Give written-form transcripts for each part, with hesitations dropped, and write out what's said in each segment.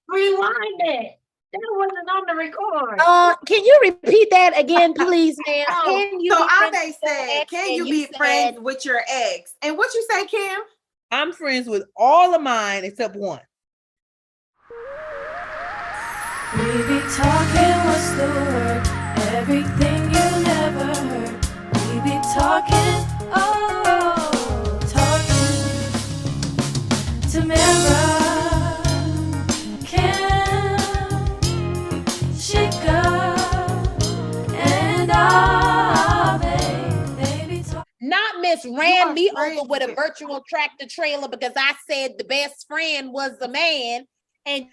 Rewind it. That wasn't on the record. Can you repeat that again, please, ma'am? Can you so Ave said, can you be friends with your ex? And what you say, Kim? I'm friends with all of mine except one. We be talking, what's the word? Everything you never heard. We be talking, talking. Tamara, Kim, Chica, and Ave. They be talking. Not Miss ran me over with a virtual tractor trailer because I said the best friend was the man. And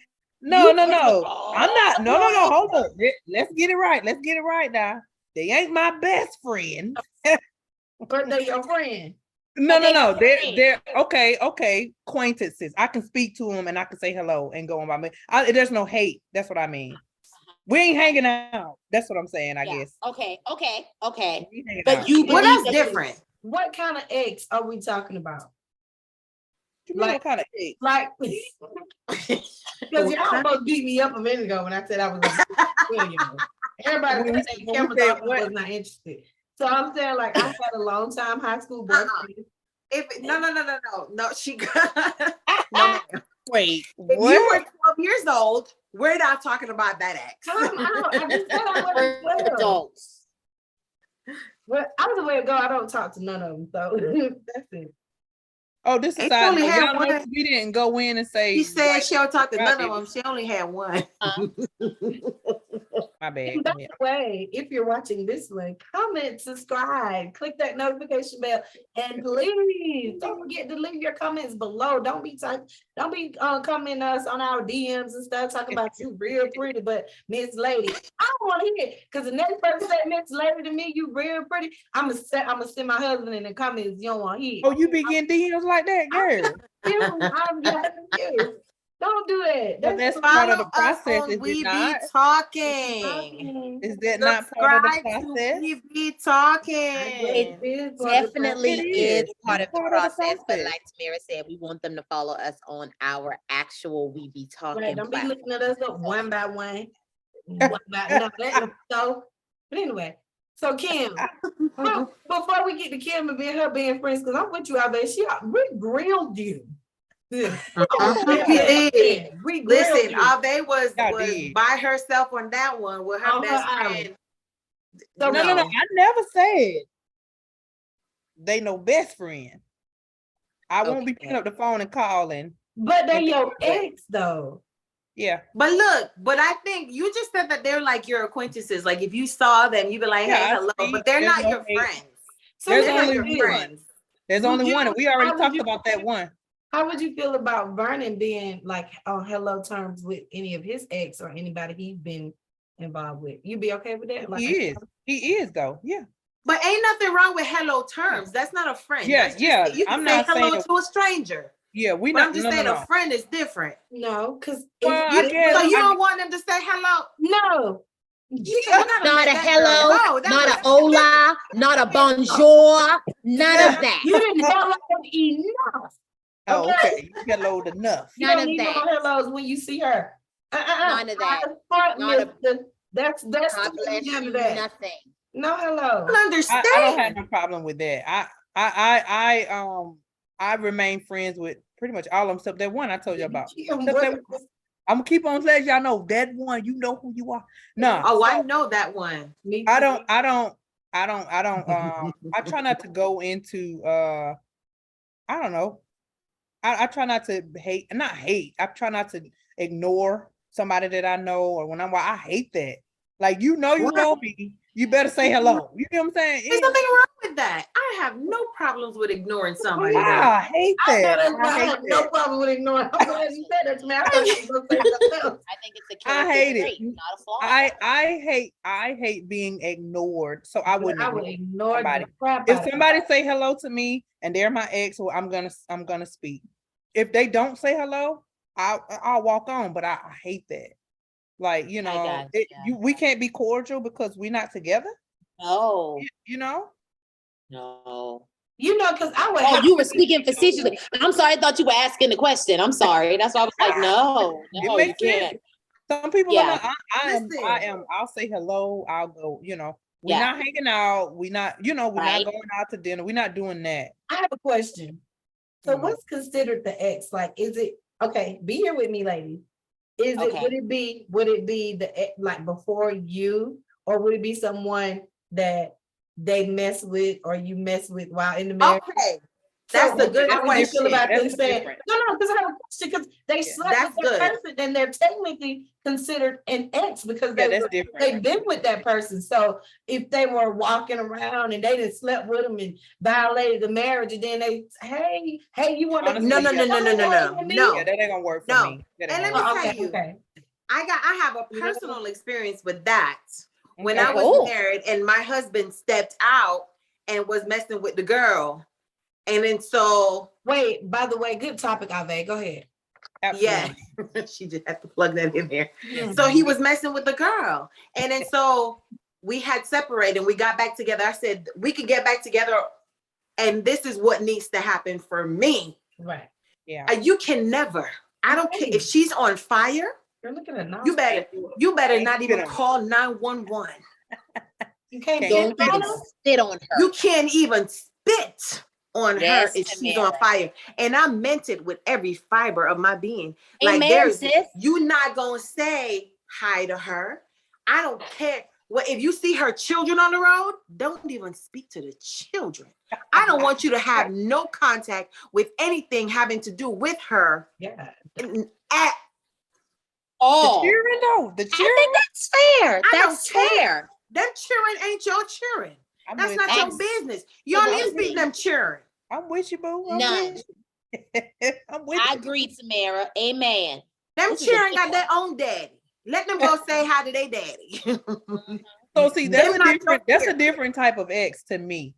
No. I'm not. No. Hold on. Let's get it right. Let's get it right now. They ain't my best friend. But they're your friend. No. They're okay. Acquaintances. I can speak to them and I can say hello and go on by me. There's no hate. That's what I mean. We ain't hanging out. That's what I'm saying, I guess. Okay. But what else different? What kind of ex are we talking about? Like, what kind of ex? Like, because y'all almost beat me up a minute ago when I said I was everybody was saying Cameron thought I was not interested. So I'm saying, like, I had a long time high school boyfriend. No, she got no. Wait, if you were 12 years old, we're not talking about that ex. I just said I wasn't 12. Adults. Well, I was a way to go. I don't talk to none of them, so that's it. Oh, this is how we didn't go in and say. She said she don't talk to none of them. She only had one. My bad. By the way, if you're watching this one, comment, subscribe, click that notification bell, and please don't forget to leave your comments below. Don't be commenting us on our DMs and stuff talking about you real pretty, but Miss Lady. I don't want to hear it because the next person say Miss Lady to me, you real pretty. I'm gonna send my husband in the comments. You don't want to hear. Oh, you be getting DMs like that, girl? I'm you. Don't do it. That's part of the process. Is we it not? Be talking. Is that not part of the process? We be talking. It definitely is part of the process. But like Tamara said, we want them to follow us on our actual We Be Talking. Right, don't be looking at us up one by one. So, but anyway, so Kim, before we get to Kim and her being friends, because I'm with you, I bet we grilled you. Listen, Ave was by herself on that one with her best friend. No. I never said they no best friend. I won't be picking up the phone and calling. But they're your ex, though. Yeah. But I think you just said that they're like your acquaintances. Like if you saw them, you'd be like, hey, hello. But they're not your friends. So there's only one. There's only one, and we already talked about that one. How would you feel about Vernon being like on hello terms with any of his ex or anybody he's been involved with? You'd be okay with that? Like, he is though. Yeah. But ain't nothing wrong with hello terms. That's not a friend. Yeah. You can say hello to a stranger. Yeah, I'm just saying a friend is different. No, because so you don't want them to say hello? No. Not a hello, not a hola, not a bonjour, none of that. You didn't hello enough. Oh, okay. You helloed enough. None of that. No hellos when you see her. None of that. That's nothing. No hello. I understand. I don't have no problem with that. I remain friends with pretty much all of them except that one I told you about. I'm gonna keep on letting y'all know that one. You know who you are. No. Oh, I know that one. I don't. I try not to go into. I don't know. I try not to not hate. I try not to ignore somebody that I know, or when I hate that. Like, you know me, you better say hello. You know what I'm saying? There's nothing wrong with that. I have no problems with ignoring somebody. I hate that. I have no problem with ignoring. I'm glad you said that to me. I think it's a character trait, not a flaw. I hate being ignored. So I would ignore somebody. If somebody say hello to me and they're my ex, well, I'm gonna speak. If they don't say hello, I'll walk on. But I hate that. Like, we can't be cordial because we're not together. No. You know? No. You know, because I would. Oh, have you were to- speaking facetiously. I'm sorry. I thought you were asking the question. I'm sorry. That's why I was like, no, It you makes can't. sense. Some people Yeah. are not. I Listen. am. I'll say hello. I'll go. We're Yeah. not hanging out. We're not. We're Right. not going out to dinner. We're not doing that. I have a question. So Mhm. what's considered the ex? Like, is it okay? Be here with me, ladies. Is it Okay. would it be the like before you, or would it be someone that they mess with or you mess with while in the marriage? Okay, that's a good How would you feel question. about them That's saying, different. no, because I have a question, because they slept that's with that good. person, and they're technically considered an ex because Yeah, they that's were, different. they've been with that person. So if they were walking around and they just slept with them and violated the marriage, and then they, hey, you want to? Honestly, No. Yeah, that ain't gonna work for No. me. That And ain't let me gonna work. tell you, Okay. I have a personal experience with that. When Okay. I was Oh. married and my husband stepped out and was messing with the girl. And then so, Wait, by the way, good topic, Ave. Go ahead. yeah, Absolutely. she just had to plug that in there. Mhm. So he was messing with the girl. And then so we had separated and we got back together. I said, we could get back together. And this is what needs to happen for me. Right. Yeah. You can never, I don't care if she's on fire, You're looking at you better Can't not spit even on her. call 911. You can't Can't get Don't on even them? sit on her. You can't even spit on Yes, her if she's Tamara. on fire. And I meant it with every fiber of my being. Amen, Like there's, sis. you not gonna say hi to her. I don't care. Well, if you see her children on the road, don't even speak to the children. I don't want you to have no contact with anything having to do with her Yeah. at Oh, The cheering though. The I cheering. think that's fair. I That's don't care. fair. them cheering ain't your cheering. I'm That's with not you. your Ex- business. You don't need to speak them cheering. I'm with you, boo. I'm None. with you. I'm with I you. agree, Tamara. Amen. Them This is a cheering good got one. their own daddy. Let them go say hi to their daddy. So see, that's Them a not different. your That's a cheering. different type of ex to me.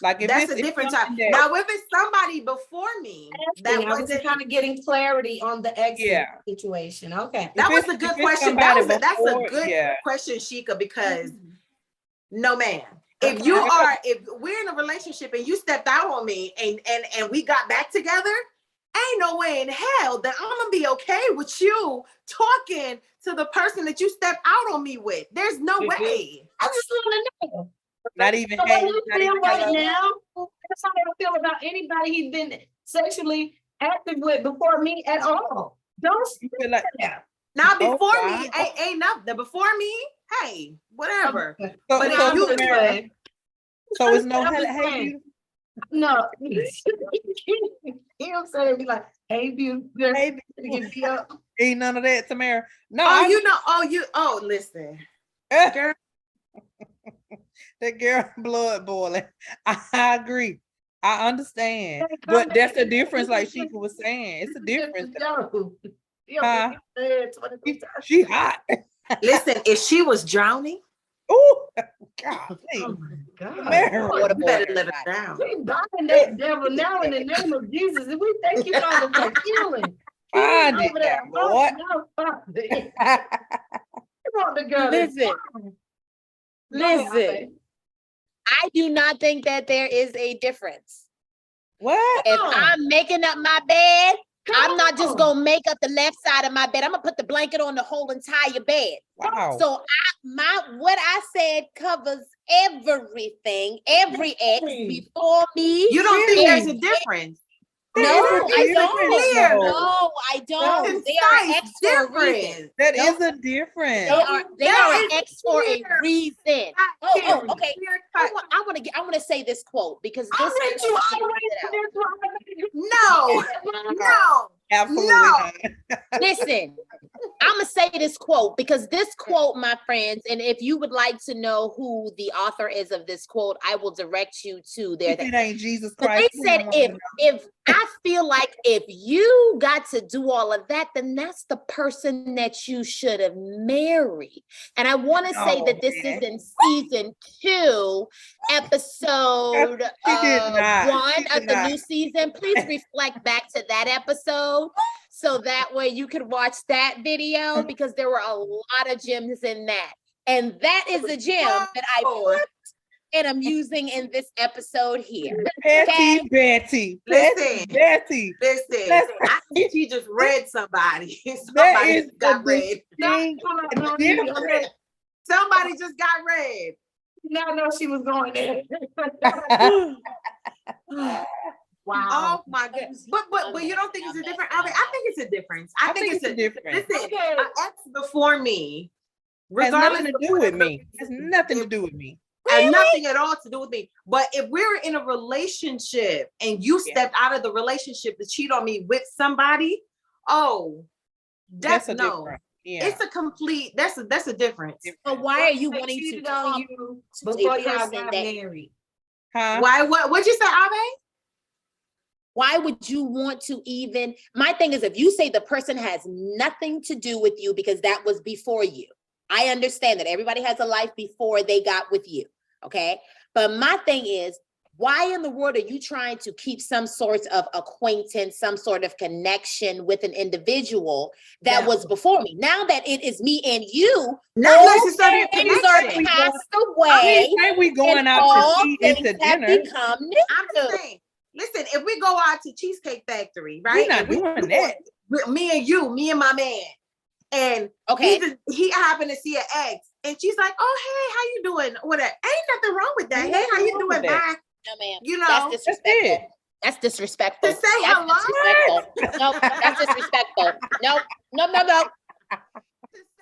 Like if That's it's a different something type. Now, if it's somebody before me, that I was wasn't. kind of getting clarity on the exit Yeah. situation. Okay. That was it's- a good if it's question. somebody That's a before, good yeah. question, Sheikah, because no man. If Okay. you are, if we're in a relationship and you stepped out on me and we got back together, ain't no way in hell that I'm gonna be okay with you talking to the person that you stepped out on me with. There's no way. I just want to know. Not even So hey, what you not feel even right hello. now? That's how I feel about anybody he's been sexually active with before me at all. Don't You feel like that. Now Oh, before wow. me, ain't nothing. Before me, hey, whatever. Okay. so, But so, if you- Tamara, so it's no I'm hey, just hey, saying. beautiful. No. He'll say, be like, hey, beautiful. Hey, beautiful. Ain't none of that, Tamara. No, listen. girl. That girl blood boiling. I agree. I understand. But that's the difference, like Sheikah was saying. It's a difference. Huh? She hot. Listen, if she was drowning, Oh God. Oh my God. Tamara. Water you better boy, let her everybody. drown. We bind that devil now in the name of Jesus. And we thank you, Father, for healing. Find Healing it over there. now, Lord. No, Father. Come on, the girl. Listen. Go ahead, Listen. I do not think that there is a difference. What? If on. I'm making up my bed, I'm not just on. gonna make up the left side of my bed. I'm gonna put the blanket on the whole entire bed. Wow. So what I said covers everything, every ex before me. You don't think There's- there's a difference? No, There is a I difference, don't. though. No, I don't. It's They are concise ex for a reason. difference. That Nope. is a difference. They That are an is ex for a clear. reason. Clear, Okay. clear I cut. want to say this quote because I'll this let you all the way to this No, one. no. Absolutely No. not. Listen, I'm gonna say this quote because this quote, my friends, and if you would like to know who the author is of this quote, I will direct you to their If it ain't Jesus But Christ. they said if I feel like if you got to do all of that, then that's the person that you should have married. And I want to say Oh, that this man. is in season 2, episode She did not. 1 She of did the not. new season. Please reflect back to that episode so that way you could watch that video because there were a lot of gems in that. And that is a gem that I Oh. and I'm using in this episode here. Petty Okay. Betty. Listen. Petty Betty. Listen, That's- I think she just read somebody. That Somebody is just got a read. distinct difference. Somebody just got read. Now know she was going there. Wow. Oh my goodness. But you don't think it's a difference? I mean, I think it's a difference. I think it's a difference. Listen, Okay. an ex before me, Has regardless nothing to of do with whatever me. Has reason, nothing to do with me. has nothing at all to do with me. But if we're in a relationship and you Yeah. stepped out of the relationship to cheat on me with somebody, oh, that's a no. difference. Yeah. It's a complete. That's a difference. But why are you They wanting to cheated talk on you to before a y'all person got that? married? Huh? Why? What'd you say, Ave? Why would you want to even? My thing is, if you say the person has nothing to do with you because that was before you, I understand that everybody has a life before they got with you. Okay. But my thing is, why in the world are you trying to keep some sort of acquaintance, some sort of connection with an individual that Yeah. was before me? Now that it is me and you, Not all necessarily a things are connection. passed I away, didn't say we going and out all to eat things into have dinner. become new. I'm just saying. Listen, if we go out to Cheesecake Factory, right? We're not and we doing go- that. me and you, me and my man, and Okay. he happened to see an ex, and she's like, "Oh, hey, how you doing? Whatever. Ain't nothing wrong with that. Ain't Hey, how nothing you wrong doing? with that. Bye. No, ma'am. You That's know, disrespectful. That's disrespectful. To say That's hello? disrespectful. No, that's disrespectful. No.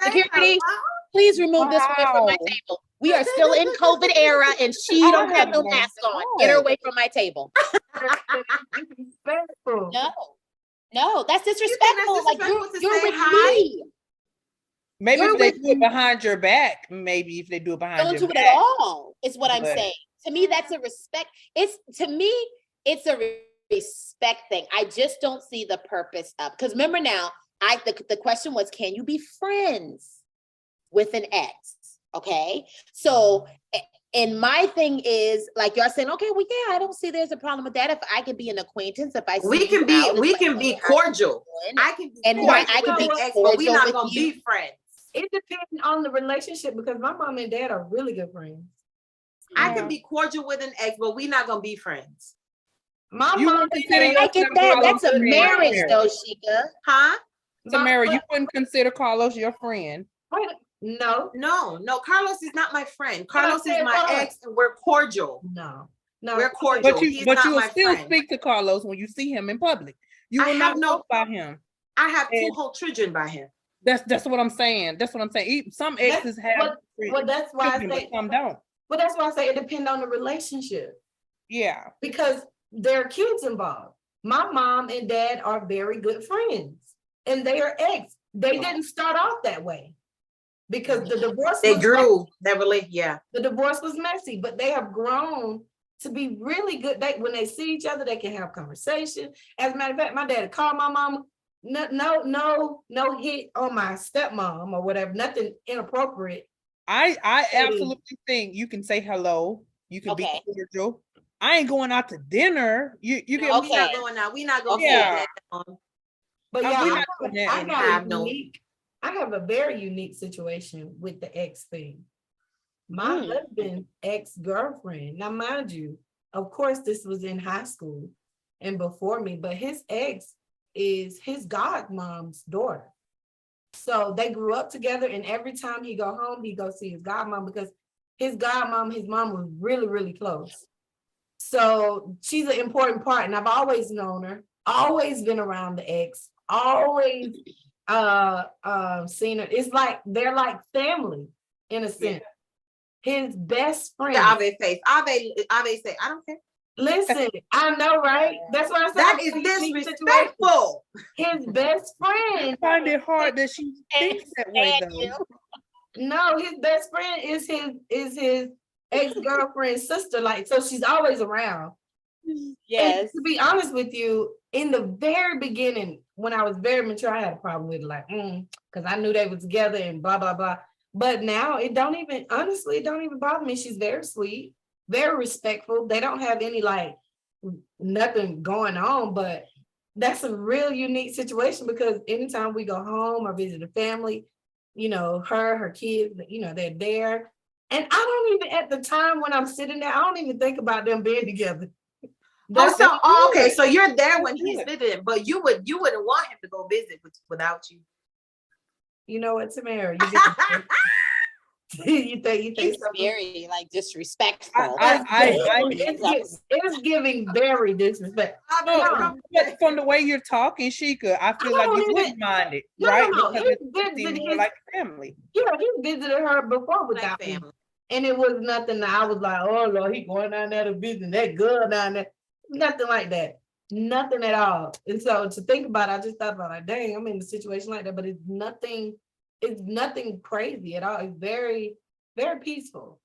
say Security, hello. please remove this woman from my Wow. table. We are still in COVID era and she I don't have have no no mask on. Get her choice. away from my table. Disrespectful. No, that's You think disrespectful. that's Like disrespectful to you're say with hi? me. Maybe You're if they with do it me. behind your back, maybe if they do it behind Don't your do it back. at all, is what I'm But- saying. To me, that's a respect. To me, it's a respect thing. I just don't see the purpose of, because remember now, the question was, can you be friends with an ex? Okay. So and my thing is, like y'all saying, okay, well, yeah, I don't see there's a problem with that. If I can be an acquaintance, if I see We can you be out, it's we like, can be hey, how you cordial. doing? I can be And cordial I can with be the ex, but we're cordial not with gonna you. be friends. It depends on the relationship because my mom and dad are really good friends. I Yeah. can be cordial with an ex, but we're not gonna be friends. My You mom wouldn't and consider dad, I get yourself that. Carlos That's a friend, marriage, Tamara. though, Sheikah. Huh? Tamara, you but- wouldn't consider Carlos your friend. wait, no, No, Carlos is not my friend. Carlos is said my what? ex, and we're cordial. no. We're cordial. But He's you not will my still friend. speak to Carlos when you see him in public. You I will have not no- talk about him. I have two And- whole children by him. That's what I'm saying. That's what I'm saying. Some exes have Well, that's why I children, but say, some don't. well, that's why I say it depends on the relationship Yeah. because there are kids involved. My mom and dad are very good friends and they are ex. They didn't start off that way because the divorce They was grew. That really, yeah. the divorce was messy, but they have grown to be really good. When they see each other, they can have conversation. As a matter of fact, my dad called my mama. No hit on my stepmom or whatever. Nothing inappropriate. I Hey. absolutely think you can say hello. You can Okay. be cordial. I ain't going out to dinner. You get No, me? we're not Okay. going out. We're not gonna Okay. take that on. But Oh, yeah, we I not doing that. have Have a no- unique. I have a very unique situation with the ex thing. My husband's ex-girlfriend. Now, mind you, of course, this was in high school and before me, but his ex is his godmom's daughter. So they grew up together, and every time he go home, he go see his godmom because his godmom, his mom was really, really close. So she's an important part, and I've always known her, always been around the ex, always seen her. It's like they're like family in a sense. His best friend. The Ave face. Ave say, I don't care. Listen, I know, right? That's why I said That it's is a unique situation. disrespectful. His best I friend. find it hard that she thinks that way Thank you. though. No, his best friend is his ex-girlfriend's sister. Like, so she's always around. Yes. And to be honest with you, in the very beginning, when I was very mature, I had a problem with it, like, because I knew they were together and blah, blah, blah. But now it don't even bother me. She's very sweet, very respectful. They don't have any like nothing going on, but that's a real unique situation because anytime we go home or visit a family, her kids, they're there. And I don't even, at the time when I'm sitting there, I don't even think about them being together. Oh, That's so okay, good. so you're there when That's he's good. visiting, but you wouldn't want him to go visit without you. you know what, Tamara, you get you think It's something. very like disrespectful. It's giving very disrespect. No, but from the way you're talking, Sheikah, I feel like you No, wouldn't mind it, no, right? no, Because he's it seems visited more his, like family. yeah, he visited her before without Like me. family. And it was nothing that I was like, oh Lord, he going down there to visit that girl down there. Nothing like that. Nothing at all. And so to think about it, I just thought about like, dang, I'm in a situation like that, but it's nothing crazy at all. It's very, very peaceful.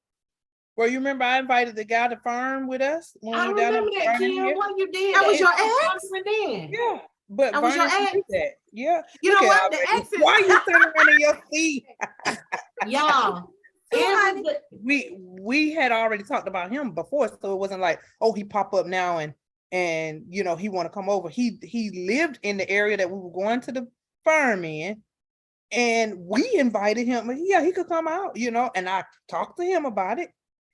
Well, you remember I invited the guy to farm with us when I we were down remember at that, Vernon Kim. here? What you did? That was your I ex? remember then. Yeah, but That was your Vernon did ex? that. Yeah. You Look know at what? The already. exes. Why you sitting around in your seat? Y'all. honey. We had already talked about him before, so it wasn't like, oh, he pop up now and you know he want to come over. He lived in the area that we were going to the farm in, and we invited him. Yeah, he could come out, you know, and I talked to him about it.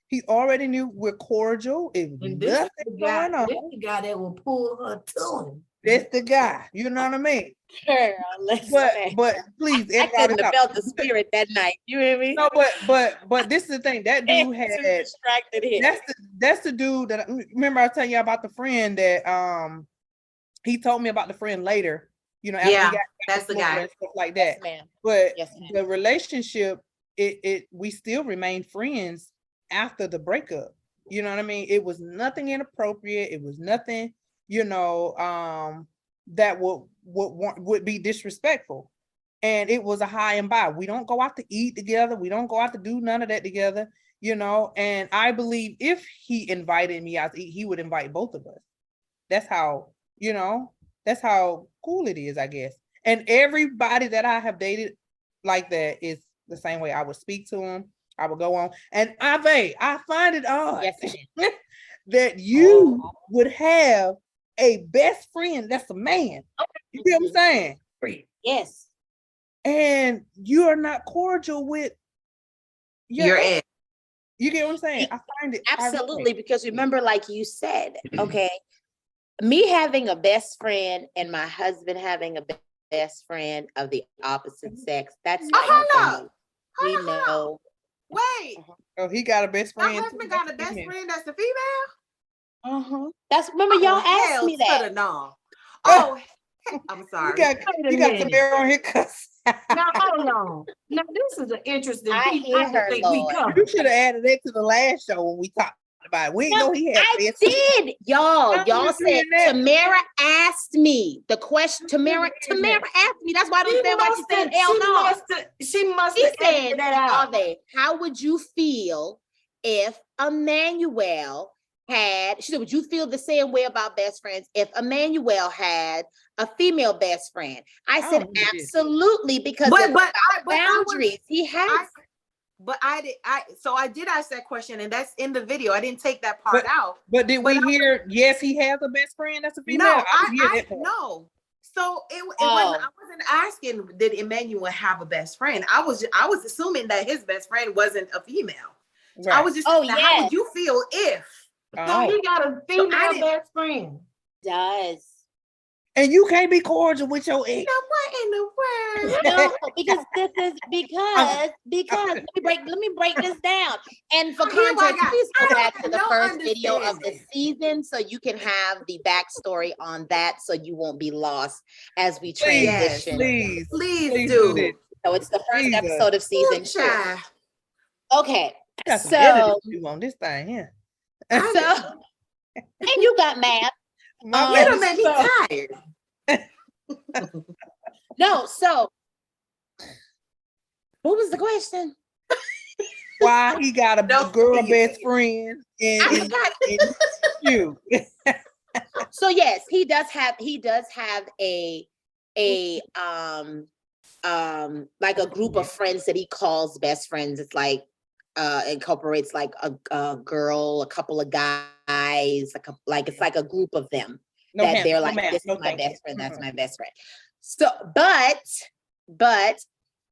He already knew we're cordial. It was And this is nothing the guy, going on. this is the guy that will pull her to him. That's the guy. You know what I mean? Girl, listen. But please, I everybody couldn't have felt the spirit that night. You hear me? No, but this is the thing. That dude had Too distracted here. that's the dude that remember I was telling you about the friend that he told me about the friend later, you know, after Yeah, he got that's the smoking guy. and stuff like that. Yes, ma'am. But Yes, ma'am. the relationship, we still remained friends after the breakup. You know what I mean? It was nothing inappropriate. It was nothing, you know, that would be disrespectful. And it was a high and by. We don't go out to eat together. We don't go out to do none of that together, you know. And I believe if he invited me out to eat, he would invite both of us. That's how, you know, that's how cool it is, I guess. And everybody that I have dated like that is the same way. I would speak to him. I would go on. And Ave, I find it odd Yes, that you would have a best friend that's a man. You see what I'm saying? yes. And you are not cordial with Your ex. You get what I'm saying? I find it Absolutely, because remember, like you said, okay, me having a best friend and my husband having a best friend of the opposite sex, that's Hold something up. we Hold up. know. Wait, Oh, he got a best my friend. too. husband got a That's best female. friend that's a female? That's remember y'all asked hell me that. to the no. Oh, I'm You sorry. got Wait a you got minute. Tamara on here cuss. Now, hold on. Now, this is an interesting I piece. hear I her, think we Lord. covered. You should have added that to the last show when we talked about it. We didn't No, know he had I best friend. did, y'all. I'm Y'all just said saying that. Tamara asked me the question. Tamara asked me. That's why I don't understand why she said hell no. She must She have said, edited that out. Ave, how would you feel if Emmanuel had, she said, would you feel the same way about best friends if Emmanuel had a female best friend? I said, don't know this. absolutely, because But it's but about I but I was boundaries. He has. I did ask that question, and that's in the video. I didn't take that part out. But did But we hear? Yes, he has a best friend that's a female. No, didn't hear I that part. no. So it wasn't. Oh. I wasn't asking did Emmanuel have a best friend. I was assuming that his best friend wasn't a female. So I Right. was just Oh, saying, how yes. would you feel if? So Oh. he got a female didn't- best friend. Does. And you can't be cordial with your ex. Now what in the world? No, because this is because let me break this down. And for Okay, well, I context, got- please I go don't back to have the no first video of the understanding. season so you can have the backstory on that so you won't be lost as we Please, transition. please, Please do do. this. So it's the first Jesus. episode of season Ooh, 2. child. Okay. You got some So editing to do on this thing here. and you got mad. My You bad. don't make me tired. No, so what was the question? Why he got a No, girl you best didn't. friend I and forgot. you. So yes, he does have a like a group of friends that he calls best friends. It's like incorporates like a girl, a couple of guys, it's like a group of them No that ma'am, they're no like, ma'am, this no is my thank you. best friend, that's my best friend. So but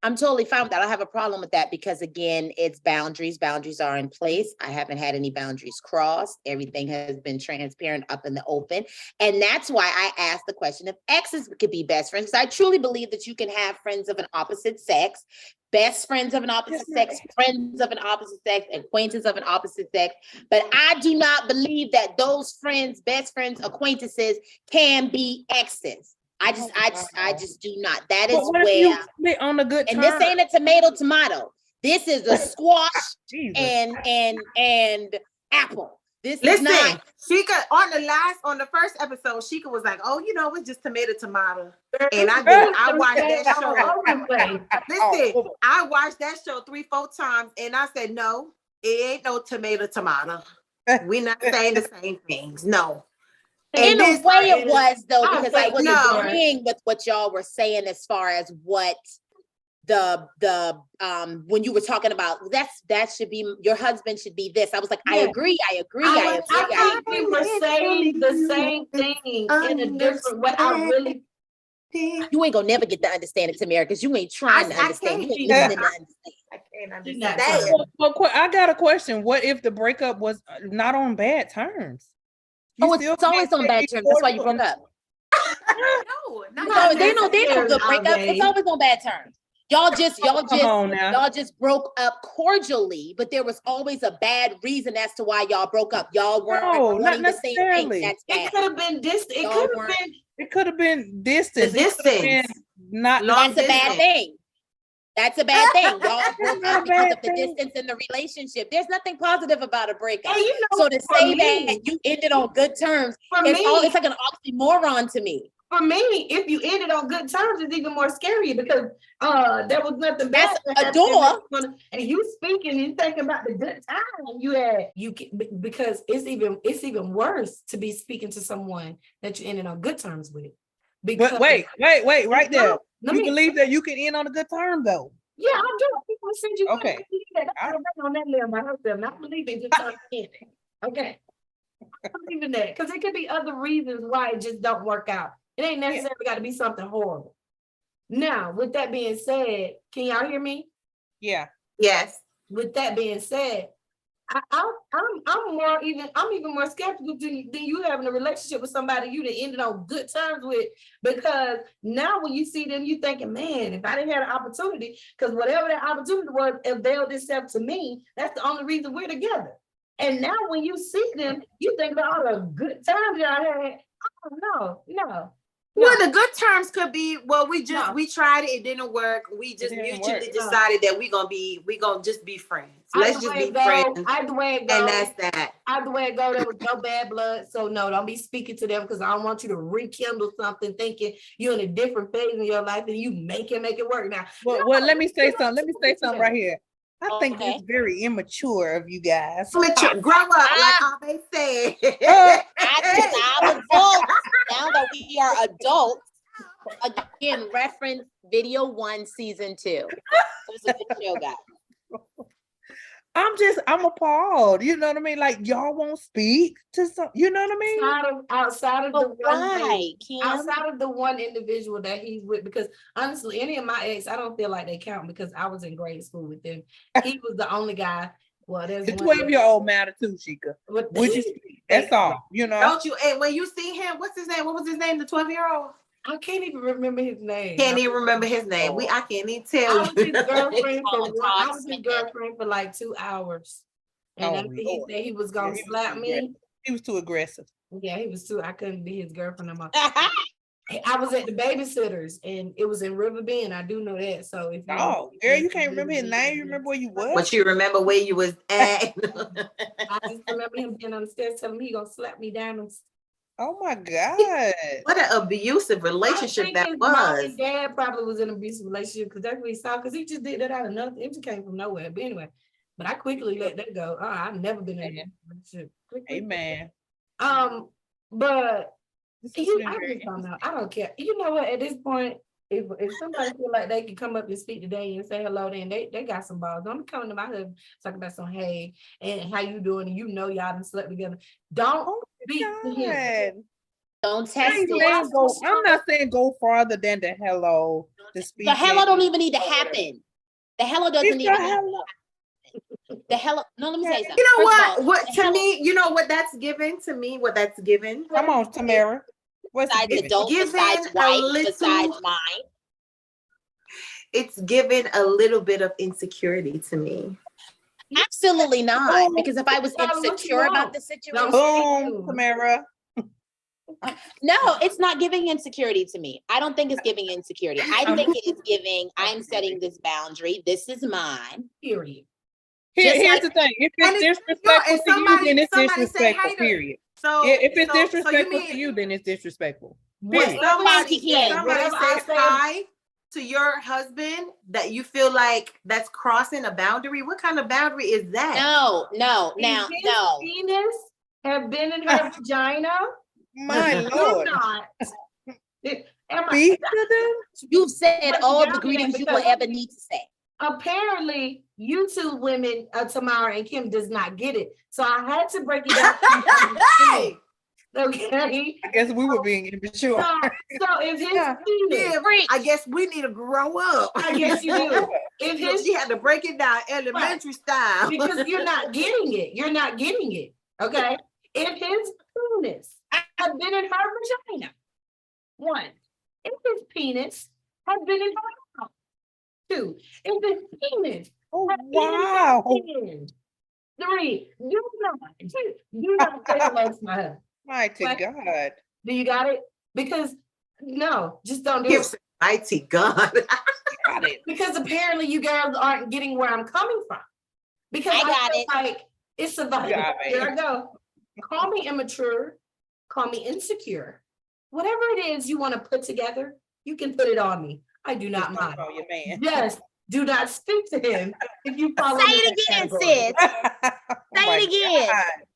I'm totally fine with that. I don't have a problem with that because again, it's boundaries. Boundaries are in place. I haven't had any boundaries crossed. Everything has been transparent up in the open. And that's why I asked the question if exes could be best friends. Because I truly believe that you can have friends of an opposite sex, best friends of an opposite sex, friends of an opposite sex, acquaintances of an opposite sex. But I do not believe that those friends, best friends, acquaintances can be exes. I just do not. That is But what if you where, split on a good and term? this ain't a tomato. This is a squash Jesus. and apple. This is Listen, not. Sheikah on the first episode, Sheikah was like, "Oh, it's just tomato." And I watched that show. Listen, I watched that show 3-4 times, and I said, "No, it ain't no tomato. We're not saying the same things. No." In a way it was though, because I was no. agreeing with what y'all were saying as far as what the when you were talking about that should be your husband should be this. I was like, I agree. I think we were saying the same thing in a different way. I really You ain't gonna never get to understand it, Tamara, because you ain't trying to understand. You ain't listening to understand. I can't She's not understand. Well, I got a question. What if the breakup was not on bad terms? You Oh, it's always on bad terms. That's why you broke up. No, they know good breakup. It's always on bad terms. Y'all just broke up cordially, but there was always a bad reason as to why y'all broke up. Y'all weren't wanting the same thing. That's bad. it could have been distant. It could have been distance. Not That's a bad thing. That's a bad thing. Y'all broke up because of the distance in the relationship. There's nothing positive about a breakup. And so to say that you ended on good terms, it's like an oxymoron to me. For me, if you ended on good terms, it's even more scary because there was nothing bad. That's a door. And you speaking, you thinking about the good time you had. Because it's even worse to be speaking to someone that you ended on good terms with. Because but wait, right there. You believe that you can end on a good term, though? Yeah, I do. People send you okay. On that level by herself, not believing good terms ending. Okay, I believe in that because it could be other reasons why it just don't work out. It ain't necessarily got to be something horrible. Now, with that being said, can y'all hear me? Yeah. Yes. With that being said, I'm even more skeptical than you having a relationship with somebody you done ended on good terms with, because now when you see them, you thinking, man, if I didn't have an opportunity, because whatever that opportunity was availed itself to me, that's the only reason we're together. And now when you see them, you think about all the good times y'all had. Oh, no. Well, the good terms could be, we tried it didn't work. We just mutually decided that we gonna just be friends. Let's just be friends. Either way it goes. And that's that. Either way it go, there was no bad blood. So no, don't be speaking to them because I don't want you to rekindle something thinking you're in a different phase in your life and you make it work now. Well, let me say something. Let me say something right here. I think it's very immature of you guys. Mature, grow up, like Ave said. I'm adults. Now that we are adults, again, reference video 1, season 2. It was a good show, guys. I'm appalled. You know what I mean? Like y'all won't speak to some. You know what I mean? Outside of the why, outside of the one individual that he's with, because honestly, any of my ex, I don't feel like they count because I was in grade school with them. He was the only guy. Well, there's the 12-year-old matter too, Sheikah. Would you speak? That's all. You know. Don't you? And when you see him, what's his name? What was his name? The 12-year-old. I can't even remember his name. Can't even remember his name. I can't even tell you. I was his girlfriend for like 2 hours. And after he said he was gonna slap me. He was too aggressive. Yeah, he was too. I couldn't be his girlfriend anymore. I was at the babysitters and it was in River Bend. I do know that. So if girl, you can't remember his name, you remember where you was? But you remember where you was at. I just remember him being on the stairs telling me he gonna slap me down. Oh my God. What an abusive relationship that was. Mom and dad probably was in an abusive relationship because that's what he saw, because he just did that out of nothing. It just came from nowhere. But anyway, I quickly let that go. I've never been in a relationship. Amen. But I just don't know. I don't care. You know what? At this point, if somebody feel like they can come up and speak today and say hello, then they got some balls. Don't come to my husband talking about some hey and how you doing, and you know y'all done slept together. Don't speak to him. Don't test it. I'm not saying go farther than the hello. to speak. The hello and- don't even need to happen. The hello doesn't It's even the need hello. the hello. No, let me say something. You know First of what? all, What the to hello me, you know what that's given to me, what that's given. Come on, Tamara. What's besides it adult, given besides a wife, little- besides mine. It's given a little bit of insecurity to me. Absolutely not. Oh, Because if I was that's what you insecure want. about the situation, Boom, Tamara. no, it's not giving insecurity to me. I don't think it's giving insecurity. I think it is giving, I'm setting this boundary. This is mine. Period. Just Here's like- the thing. If And it's it's- disrespectful and to you, then it's somebody say, disrespectful, "Hey, to-" period. So If it's so you disrespectful mean to you, then it's disrespectful. when Period. somebody, Thank you, Ken. somebody Whatever I says say- hi to your husband that you feel like that's crossing a boundary? What kind of boundary is that? No, now, If his no. penis have been in her vagina, My do Lord. not. Am I- Speak to them. You've said But all down the there greetings you will because- ever need to say. Apparently, you two women, Tamara and Kim, does not get it. So I had to break it down. Hey, Okay. I guess we were being immature. So if his Yeah. penis, yeah, I guess we need to grow up. I guess you do. If So his she had to break it down elementary style. because you're not getting it. You're not getting it. Okay. If his penis had been in her vagina, one. If his penis had been in her mouth, two. If his penis Oh, had been in her wow. hand, three. Do not say hello to my husband. Mighty What? God. Do you got it? Because no, just don't do Give it. some mighty God. Got it. Because apparently you girls aren't getting where I'm coming from. Because I got feel it. like it's a vibe. got it. Here I go. Call me immature, call me insecure. Whatever it is you want to put together, you can put it on me. I do not Just don't mind. call your man. Yes, do not speak to him if you follow Say me it that again, category. sis. Oh Say my it again. God.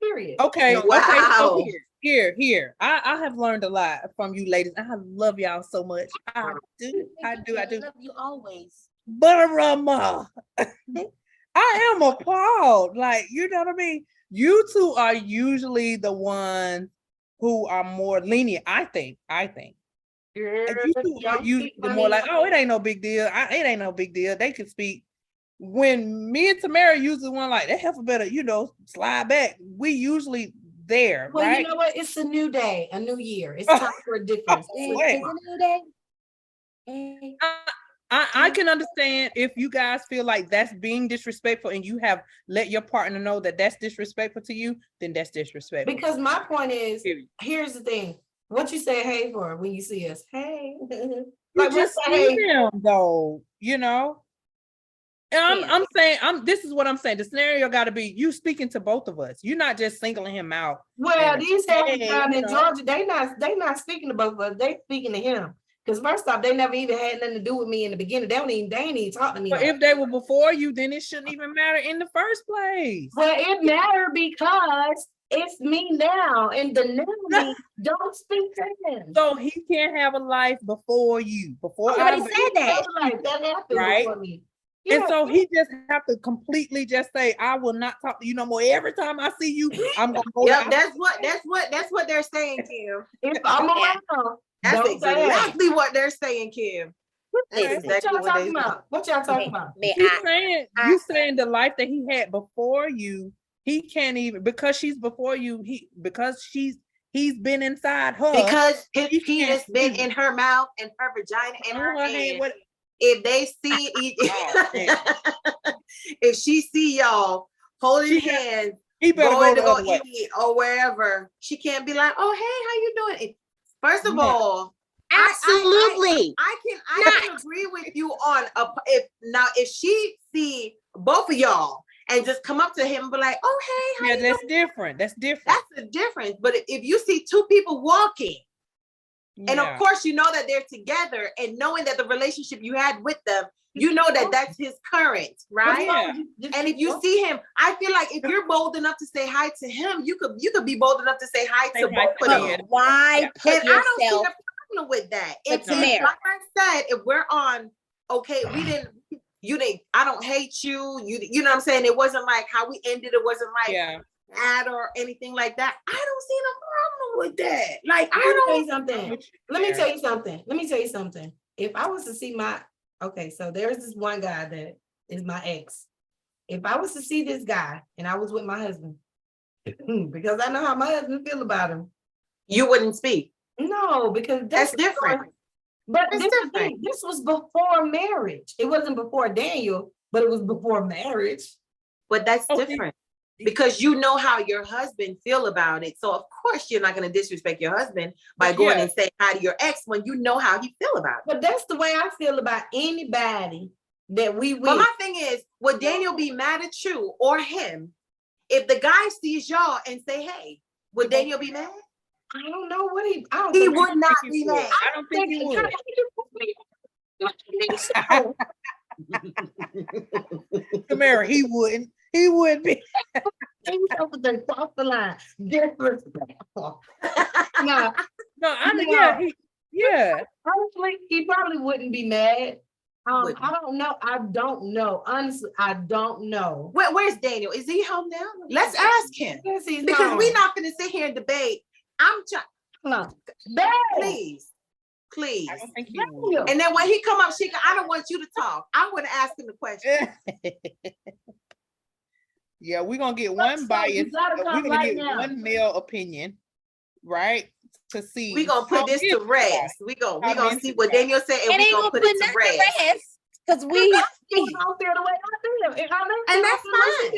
Period. Okay. Okay. Wow. So here. I have learned a lot from you ladies. I love y'all so much. I do. I love you always. But I am appalled. Like, you know what I mean? You two are usually the ones who are more lenient, I think. And you two are Don't usually speak the for more me. like, oh, it ain't no big deal. It ain't no big deal. They can speak. When me and Tamara usually one like that heifer better, slide back. We usually there, Well, right? you know what? It's a new day, a new year. It's time for a difference. Hey, Wait. is it a new day? Hey. I can understand if you guys feel like that's being disrespectful and you have let your partner know that that's disrespectful to you, then that's disrespectful. Because my point is, Period. here's the thing. What you say hey for when you see us? Hey. You Like, just what's the see hey? them though, And Yeah. I'm saying, this is what I'm saying. The scenario got to be you speaking to both of us. You're not just singling him out. Well, And, these heifers hey, down you in know. Georgia, they not speaking to both of us. They speaking to him. Because first off, they never even had nothing to do with me in the beginning. They ain't even talk to me. But no if they were before you, then it shouldn't even matter in the first place. Well, it mattered because it's me now, and the new me don't speak to him. So he can't have a life before you. Before I already I- said that. Like, that happened Right. before me. And Yeah. so he just have to completely just say, I will not talk to you no more. Every time I see you, I'm gonna go Yep, down. that's what they're saying, Kim. If I'm Yeah. around, That's don't say hey. exactly what they're saying, Kim. That's Listen, What exactly y'all what talking they about? What y'all talking about? May You I? saying the life that he had before you, he can't even because she's before you, because he's been inside her. Because his He penis can't been see. in her mouth and her vagina in her Oh, hey, hand. what- If they see Oh, man. if she see y'all holding She got- hands, he better going go to the go other way. eat or wherever, she can't be like, oh hey, how you doing? First of Yeah. all, Absolutely. I can agree with you on if she see both of y'all and just come up to him and be like, oh hey, how Yeah, you that's doing? different. That's different. That's the difference. But if you see two people walking, and Yeah. of course you know that they're together, and knowing that the relationship you had with them, you know that that's his current, right? Yeah. And if you see him, I feel like if you're bold enough to say hi to him, you could be bold enough to say hi Say to hi both to of him. them. But why Yeah. put And I don't see yourself? a problem with that. But If Tamara. like I said, if we're on, okay, you didn't, I don't hate you. You know what I'm saying? It wasn't like how we ended. It wasn't like Yeah. that or anything like that. I don't see no problem with that. Like I Let me tell don't. you something. Which- Let me tell you something. if I was to see my, okay, so there's this one guy that is my ex. If I was to see this guy and I was with my husband, because I know how my husband feel about him. You wouldn't speak. No, because That's different. But That's this, the different. thing, this was before marriage. It wasn't before Daniel, but it was before marriage. But that's Okay. different because you know how your husband feel about it. So of course you're not going to disrespect your husband by But going yeah. and saying hi to your ex when you know how he feel about it. But that's the way I feel about anybody that we with. But my thing is, would Daniel be mad at you or him if the guy sees y'all and say, hey, would Daniel be mad? I don't know what he. I don't He think would not He be would. mad. I don't think he would. Tamara, he wouldn't. He would be. He's over the cross the line. Disrespectful. No, No, I mean, No. yeah. honestly, he probably wouldn't be mad. Wouldn't. I don't know. I don't know. Honestly, I don't know. Where's Daniel? Is he home now? Let's ask him. Yes, he's Because home. we're not going to sit here and debate. I'm trying, No. Babe, please. Please. I don't think he would. Daniel. And then when he come up, Sheikah, I don't want you to talk. I want to ask him the question. Yeah, we're gonna get So one you bias. gotta We're come gonna right get now. one male opinion, right? To see. We're going to put how this men to feel about it. rest. We're How going men to see feel what about it. Daniel said and It we're ain't going gonna to put put it to nothing rest. to rest, because we, You don't feel the way I feel. And that's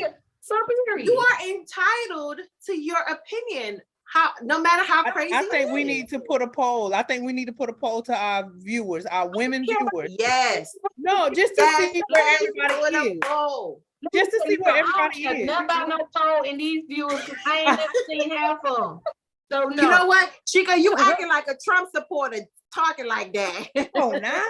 fine. So period. You are entitled to your opinion. How, no matter how crazy I think it we is. need to put a poll. I think we need to put a poll to our viewers, our women Yeah, viewers. Yes. No, just to Yes. see where Put everybody a is. poll. Just to see where everybody I don't is. care nothing about no poll in these viewers, 'cause I ain't never seen half of them. So no. You know what, Chica, you acting like a Trump supporter, talking like that. Oh, now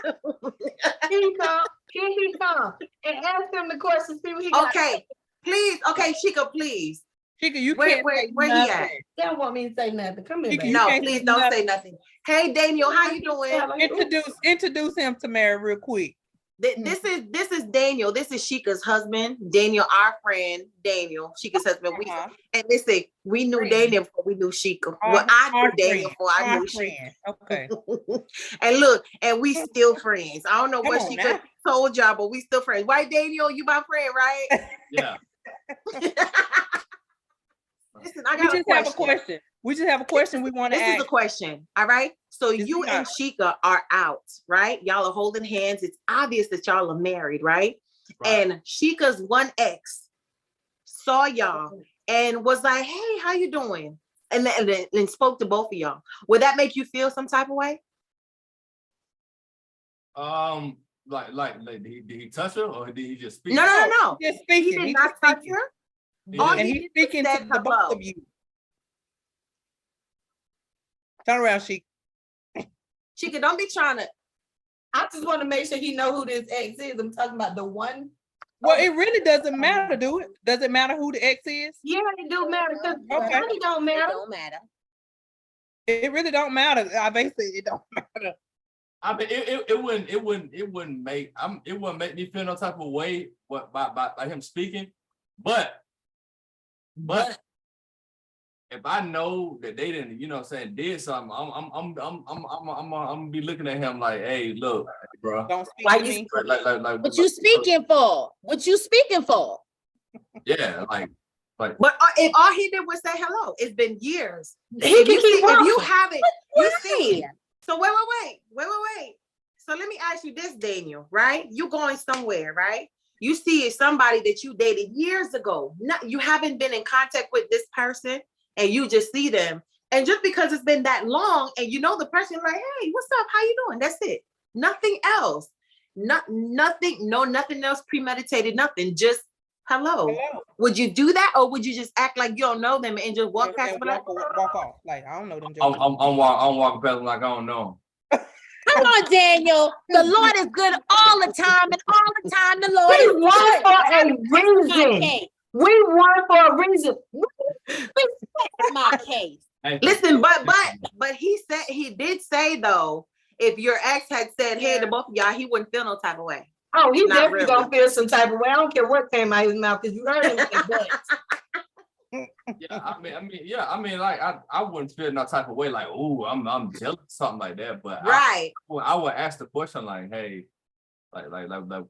Here he come, and ask him the question. See what he got. Okay, please. Okay, Chica, please. Chica, you Where- can't where- say where he nothing. at? They don't want me to say nothing. Come here, Chica, baby. you No, can't please say don't nothing. say nothing. Hey, Daniel, how you doing? Yeah, like, ooh. Introduce him to Mary real quick. This is Daniel. This is Chica's husband, Daniel, our friend, Daniel, Chica's husband. Uh-huh. And listen, we knew Friend. Daniel before we knew Chica. Our- Well, I our knew Daniel friend, before I our knew Chica. friend. Okay. And look, and we still friends. I don't know Come what on Chica told y'all, but we still friends. Right, Daniel? You my friend, right? Yeah. Listen, I We got just have a question. We just have a question we want to This is ask. a question. All right. So Yes, you we and are. Chica are out, right? Y'all are holding hands. It's obvious that y'all are married, right? Right. And Chica's one ex saw y'all and was like, "Hey, how you doing?" And spoke to both of y'all. Would that make you feel some type of way? Did he touch her or did he just speak? No. Just He speaking. did He's not just touch speaking. her. Yeah. All And he he's did was speaking said to the both hello. of you. Turn around, Chica. Chica, don't be trying to. I just want to make sure he know who this ex is. I'm talking about the one. Well, it really doesn't matter, do it? Does it matter who the ex is? Yeah, it do matter. Cause Okay. money don't it matter. don't matter. It really don't matter. I basically it don't matter. I mean, it wouldn't make me feel no type of way by him speaking, but if I know that they didn't, did something, I'm gonna be looking at him like, hey, look, bro. Don't speak Why to you- me. What you speaking for? What you speaking for? Yeah, But if all he did was say hello, it's been years. He If can you keep see, if you walking. haven't, you see. Right. So wait. So let me ask you this, Daniel, right? You going somewhere, right? You see somebody that you dated years ago. You haven't been in contact with this person and you just see them. And just because it's been that long and you know the person, like, hey, what's up? How you doing? That's it. Nothing else. Nothing else premeditated, nothing. Just hello. Hello. Would you do that or would you just act like you don't know them and just walk past them? Like, Walk off. Like I don't know them. I'm jokers. walking past him like I don't know him. Come on, Daniel. The Lord is good all the time, and all the time the Lord We is won good. for a reason. Okay, We won for a reason. that's my case. Hey, listen, but he did say though, if your ex had said, hey, to both of y'all, he wouldn't feel no type of way. Oh, he Not definitely really. gonna feel some type of way. I don't care what came out of his mouth because you heard him say that. Like I wouldn't feel no type of way, like, oh, I'm jealous, something like that. But Right. I would ask the question, like, hey,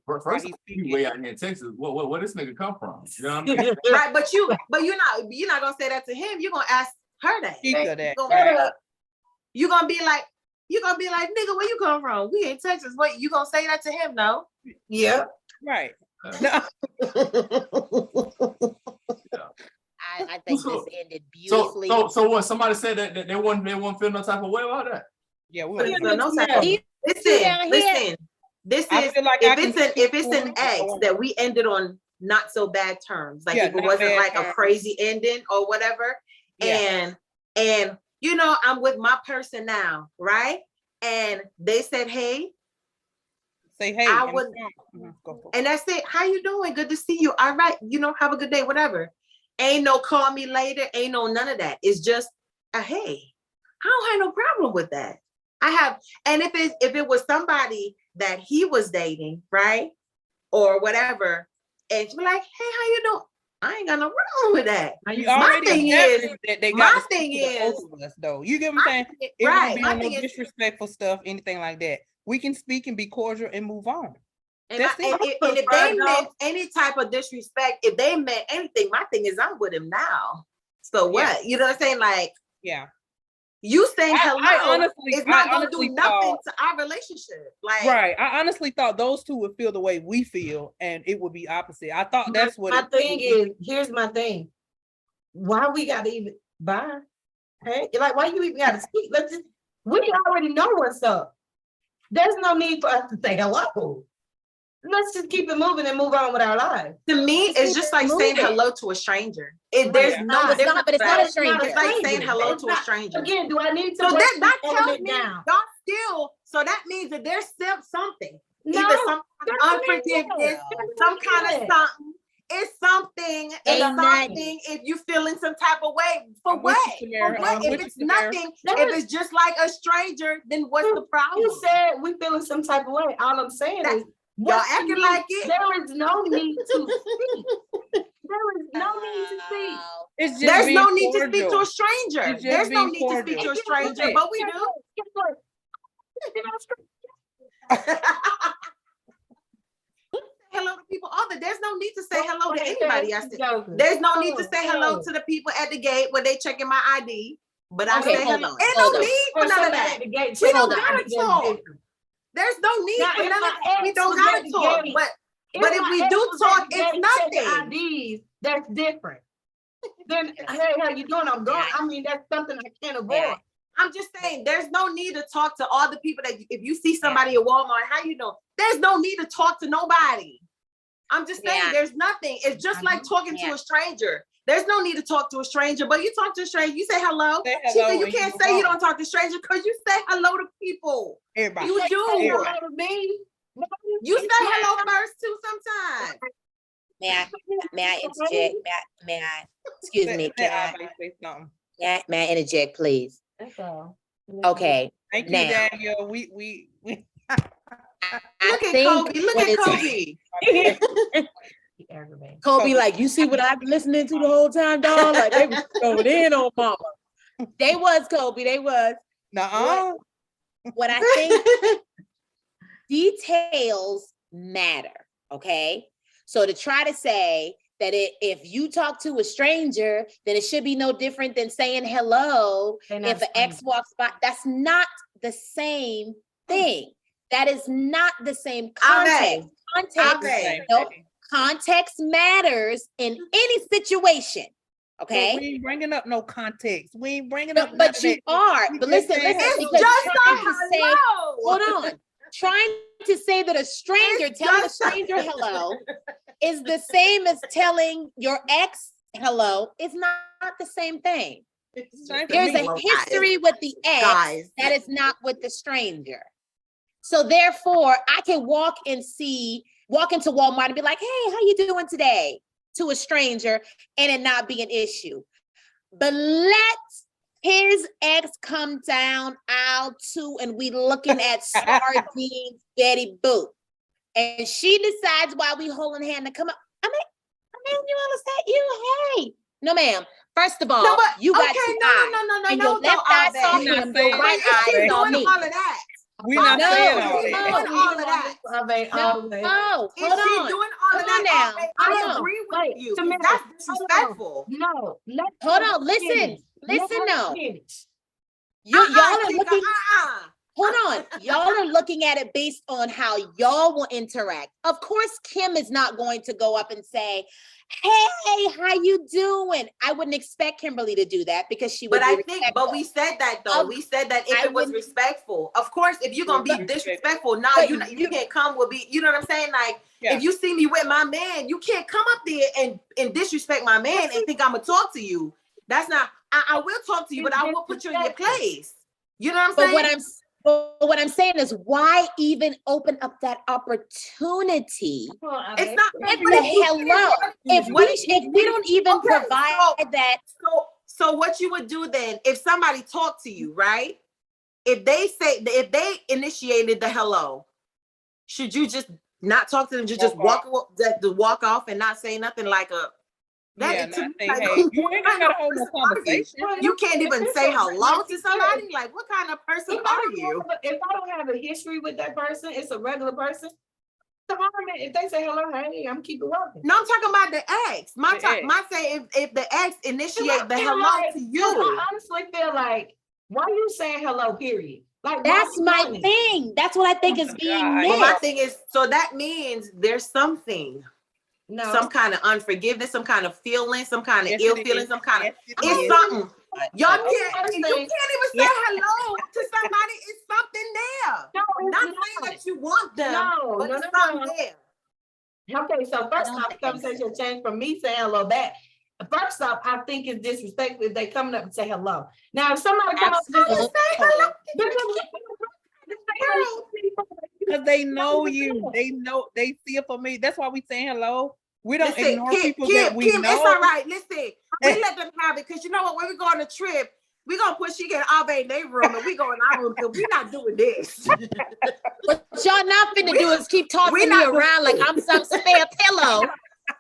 first he's you way out here in Texas, where this nigga come from? You know what I mean? Right, but you're not gonna say that to him. You're gonna ask her that. Speak of that, You're gonna be like, nigga, where you come from? We in Texas. What you gonna say that to him? No. Yeah. right. Yeah. I think this ended beautifully. So what? Somebody said that they wouldn't feel no type of way about that. Yeah, we No type of- Listen. This is like if it's an ex that we ended on not so bad terms, like if it wasn't like a crazy ending or whatever, and you know I'm with my person now, right? And they said, hey, say hey. I would, and that's it. How you doing? Good to see you. All right, you know, have a good day, whatever. Ain't no call me later, ain't no none of that. It's just a hey. I don't have no problem with that. I have, and if it was somebody that he was dating, right? Or whatever, and she be like, hey, how you doing? I ain't got no problem with that. My thing is, us, though. You get what I'm saying? It won't be on no disrespectful stuff, anything like that. We can speak and be cordial and move on. And if they meant any type of disrespect, if they meant anything, my thing is I'm with him now. So what? You know what I'm saying? Like, yeah. You saying hello is not gonna do nothing to our relationship. Like, right. I honestly thought those two would feel the way we feel, and it would be opposite. I thought that's what my thing is. Here's my thing. Why we gotta even bye? Hey, like why you even gotta speak? We already know what's up. There's no need for us to say hello. Let's just keep it moving and move on with our lives. To me, it's just like saying hello to a stranger. There's no, it's not, but it's not a stranger. It's like saying hello to a stranger. Again, do I need to? So that tells me y'all still. So that means that there's still something. No, either some unforgiveness, some kind of something. It's something. It's something. If you feeling some type of way, for what? If it's nothing, if it's just like a stranger, then what's the problem? You said we feeling some type of way. All I'm saying is. Y'all acting like it. There is no need to speak. There is no need to speak. It's just there's no need to speak to a stranger. There's no need to speak to a stranger, but we do. Hello to people. There's no need to say hello to anybody. There's no need to say hello to the people at the gate when they checking my ID. But I say hello. Ain't no need for none of that. We don't gotta talk. There's no need for none of that. We don't gotta talk. But if we do talk, it's nothing. IDs, that's different. Then hey, how you doing? I'm going. I mean, that's something I can't avoid. I'm just saying, there's no need to talk to all the people that if you see somebody at Walmart, how you know? There's no need to talk to nobody. I'm just saying, there's nothing. It's just like talking to a stranger. There's no need to talk to a stranger, but you talk to a stranger, you say hello. You can't say you don't talk to strangers because you say hello to people. Everybody. You do. Hello to me. You say hello first too sometimes. May I interject? May I? Excuse me. May I interject, please? That's all. Okay. Thank you, Daniel. We Look at Kobe. Look at Kobe. Kobe, like, you see what I've been listening to the whole time, dog? Like, they was going in on mama. They was, Kobe. They was. Nuh-uh. What I think details matter, okay? So to try to say that if you talk to a stranger, then it should be no different than saying hello if an ex walks by. That's not the same thing. That is not the same context. Context matters in any situation. Okay. So we ain't bringing up no context. We ain't bringing up. But you are. But listen. It's just hold on. Trying to say that a stranger telling a stranger hello is the same as telling your ex hello. It's not the same thing. There's a history with the ex that is not with the stranger. So therefore, I can walk into Walmart and be like, hey, how you doing today? To a stranger and it not be an issue. But let his ex come down aisle 2 and we looking at sardines, Betty Boop. And she decides while we holding hand to come up. I mean, you understand? Hey, No, ma'am. First of all, No, but you got okay, two no, eyes. no, no, no, And no, your no, left eye saw Ave. We're not him, saying your right But that, she's eye doing saw all me. of that. We're not No, saying She's all doing that. no, all of that. All the way. no, Is hold she on. doing all Come of on that? now. Ave? Hold I on. agree with Wait, you. 'Cause Tamara, that's hold on. disrespectful. No, let Hold her on. Listen. finish. Let Listen her now. finish. Y'all are Chica, looking. Hold on. Y'all are looking at it based on how y'all will interact. Of course, Kim is not going to go up and say, hey, how you doing? I wouldn't expect Kimberly to do that because she would But be I think, respectful. but we said that though. Of- We said that if I it was wouldn't- respectful, of course, if you're gonna be But- disrespectful, now but you can't come with be. You know what I'm saying? Like Yeah. if you see me with my man, you can't come up there and disrespect my man and think I'm gonna talk to you. That's not. I will talk to you, but I will put you in your place. You know what I'm But saying? what I'm saying is, why even open up that opportunity? It's not. What but the if- hello? If we don't even Okay, provide that, So what you would do then if somebody talked to you, right? If they initiated the hello, should you just not talk to them? Just walk off and not say nothing like a Yeah, to not me, say, like, hey, what you ain't kind gotta of hold no person are you? conversation. You can't even say hello to somebody. Like, what kind of person are you? If I don't have a history with that person, it's a regular person. The harm if they say hello, hey, I'm keep it walking. No, I'm talking about the ex. My The ex. say if the ex initiate the I feel hello like- to you. I honestly feel like, why are you saying hello, period? Like, that's why my you doing it? thing. That's what I think is being God. But my missed. thing is, so that means there's something, No. some kind of unforgiveness, some kind of feeling, some kind of Yes, ill it feeling, is. some kind of Yes, it it's is. something. Y'all But- can't you can't even say hello to somebody. It's something there. No, it's Not not. saying that you want them, No, but no, it's no, something no. there. Okay, so first don't off, the think conversation changed from me saying hello back. First off, I think it's disrespectful if they coming up and say hello. Now, if somebody come up and Absolutely. Say hello. Because they know you. They know, they see it for me. That's why we saying hello. We don't Listen, ignore Kim, people Kim, that we Kim, know. it's all right. Listen, we let them have it because you know what? When we go on a trip, we gonna put Sheikah and Ave in their room and we go in our room because we not doing this. What y'all not finna do is keep we tossing me not doing around like this. I'm some spare pillow.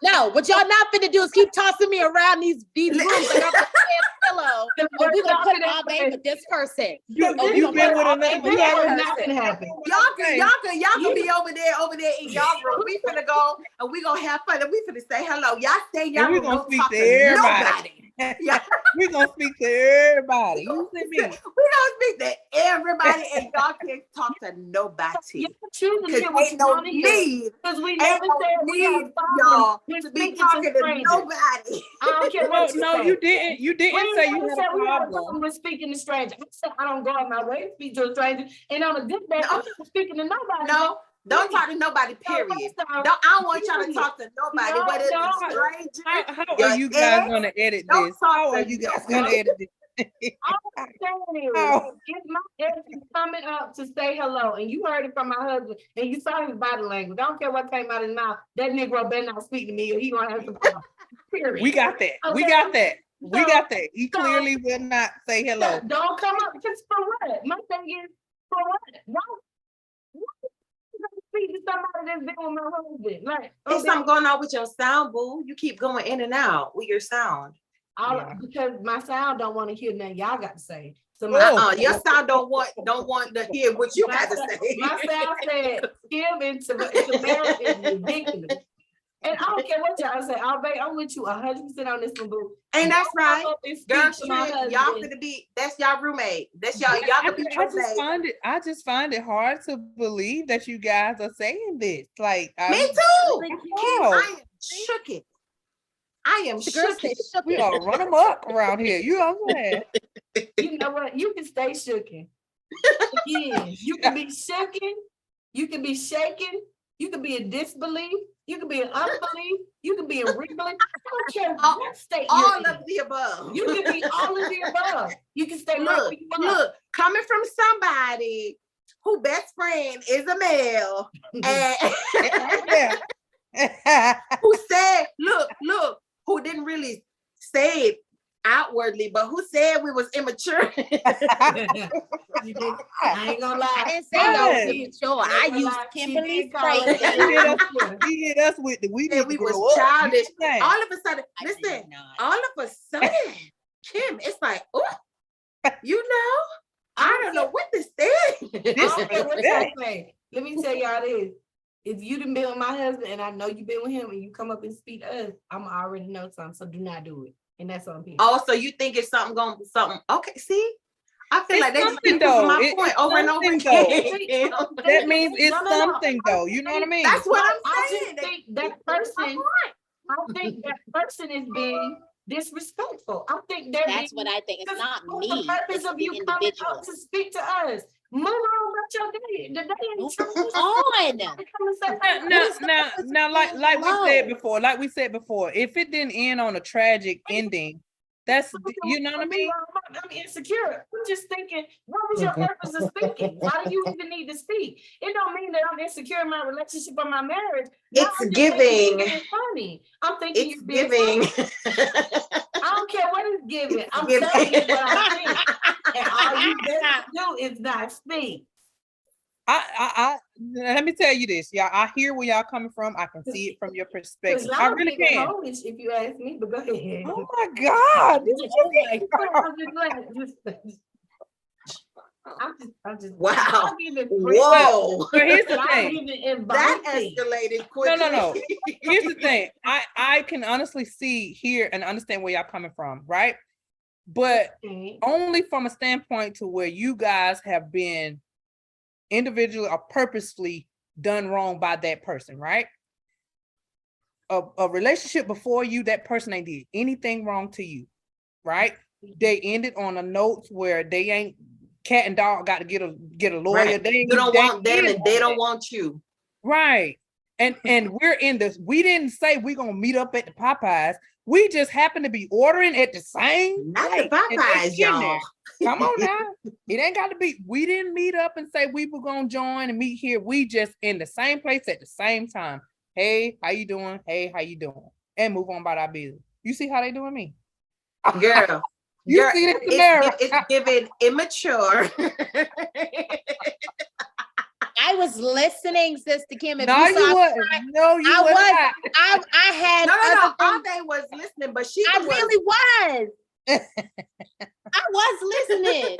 No, what y'all not finna do is keep tossing me around these rooms like I'm a spare pillow. Oh, we gonna put our baby with this person. You, Oh, we you gonna been put with our another. baby with You that already It's not person. gonna happen. Y'all can be over there in y'all room. We finna go and we gonna have fun and we finna say hello. Y'all stay in y'all And we room. gonna Don't speak talk to to everybody. nobody. Yeah. We gonna speak to everybody. You see We me? gonna speak to everybody and y'all can't talk to nobody. You choose to Because hear what you ain't no want to hear. need. Because we Ain't never no said we have need a for problem y'all with to be speaking talking to to strangers. nobody. I don't care No, what you no, say. you didn't. You didn't We say never you had said a we had a problem. problem with speaking to strangers. I said I don't go out my way to speak to a stranger. And on a good day, I'm not speaking to nobody. No, don't talk to nobody, period. I don't want y'all to talk to nobody, No, whether it's a don't. stranger. How Your are you guys ex, gonna edit don't this? talk How to are you guys nobody. gonna edit this? All I'm saying is, Oh. if my ex is coming up to say hello, and you heard it from my husband, and you saw his body language, I don't care what came out of his mouth, that Negro better not speak to me, or he gonna have some problem. Period. We got that. We Okay. got that. We So- got that. He so- clearly will not say hello. Don't come up, because for what? My thing is, for what? Why you gonna speak to somebody that's been with my husband? Like, There's something going on with your sound, boo. You keep going in and out with your sound. Yeah. because my sound don't want to hear nothing y'all got to say. So Oh. Your sound don't want to hear what you got to say. My sound said, Kim and Tamara is ridiculous. And I don't care what y'all say. I'm with you 100% on this one, boo. And that's right. Girls to my trip, y'all husband. finna be, that's y'all roommate. That's y'all could be roommate. I just find it hard to believe that you guys are saying this. Like, Me too. Wow. I am shooken. I am The girl shooken. said, shook We it. gonna run them up around here. You know what I'm saying? You know what? You can stay shooken. Again, you can be shooken. You can be shaken. You can be in disbelief. You can be in unbelief. You can be in rebelief. I don't care what state you're All in. of the above. You can be all of the above. You can stay right Look, where you are. look, coming from somebody who best friend is a male and Yeah. who said, look, who didn't really say it outwardly, but who said we was immature? You did- I ain't gonna lie. I didn't say y'all was Yes. immature. I I ain't gonna used lie, she Kimberly's did call us phrase. He hit us with the we need And to we grow was up. childish. You know what I'm saying? All of a sudden, I did listen, not. all of a sudden, Kim, it's like, oh, you know, I don't know what this I is. don't care what y'all say. Let me tell y'all this. If you done been with my husband and I know you been with him and you come up and speak to us, I'm already know something. So do not do it. And that's on people. Oh, so you think it's something going something? Okay, see, I feel It's like they just something keep proving though. my It- point it's over and over something again. That means it's No. something though. You know what I mean? That's what I I'm just saying. think that person, I think that person is being disrespectful. I think they're That's being, what I think. It's not what's the me. purpose It's of the you coming individual. up to speak to us? Move on about your day. The day ain't Move changed. on. Now, like we said before, if it didn't end on a tragic ending, that's you know what I mean. I'm insecure. I'm just thinking, what was your purpose of speaking? Why do you even need to speak? It don't mean that I'm insecure in my relationship or my marriage. No, It's I'm just thinking giving. you're being funny. I'm thinking It's you're being giving. funny. I don't care what it's giving. I'm giving. telling you what I think. And all you better do is not speak. I let me tell you this, y'all. I hear where y'all coming from. I can see it from your Because perspective. I y'all really being can. Polish, if you ask me, but go ahead. Oh my God. Oh my God. I'm just Wow. y'all giving Whoa. But here's the y'all thing. giving That advice. escalated quickly. No. Here's the thing. I can honestly see, hear, and understand where y'all coming from, right? But only from a standpoint to where you guys have been individually or purposefully done wrong by that person, right? A relationship before you, that person ain't did anything wrong to you, right? They ended on a note where they ain't cat and dog got to get a lawyer. Right. They ain't, You don't they want them ain't and they on don't that. want you. Right. And we're in this. We didn't say we're gonna meet up at the Popeyes. We just happen to be ordering at the same Not the place, and they Popeyes, getting there. y'all. Come on now. It ain't got to be. We didn't meet up and say we were gonna join and meet here. We just in the same place at the same time. Hey, how you doing? Hey, how you doing? And move on about our business. You see how they doing me? Girl. You Girl, see this, Tamara? it's given immature. I was listening, Sister Kim. If No, you saw, you wasn't. No, you I was was. not. I had No. other All things. day was listening, but she I was really was. I was listening.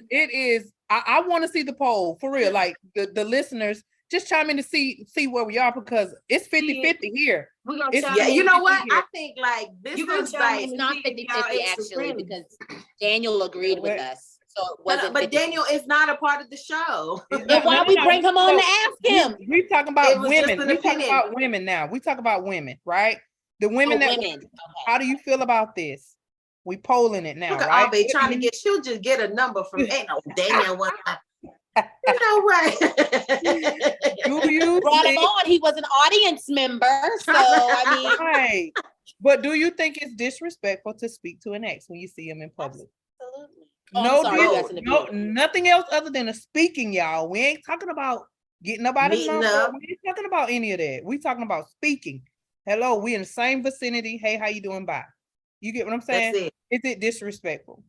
It is. I want to see the poll for real. Like the listeners, just chime in to see where we are because it's 50-50 here. We're gonna It's- chime yeah, in you know and what? see I it. think like this You gonna is chime like in It's not see if y'all 50-50 extra actually friendly. because Daniel agreed with us. So it wasn't but 50-50. Daniel is not a part of the show. Then why we bring him on to ask him? We talking It about was just women. an We talking opinion. about women now. We talk about women, right? The women that. Women. Okay. How do you feel about this? We polling it now, Look at right? Ave trying to get, she'll just get a number from, ain't no Daniel one. You know what? Do you Brought him think- on. He was an audience member. So I mean, Right. But do you think it's disrespectful to speak to an ex when you see him in public? absolutely. No, I'm sorry, no, you asking to be on mute. nothing else other than a speaking, y'all. We ain't talking about getting nobody's Meeting number. up. We ain't talking about any of that. We talking about speaking. Hello, we in the same vicinity. Hey, how you doing? Bye. You get what I'm saying? That's it. Is it disrespectful?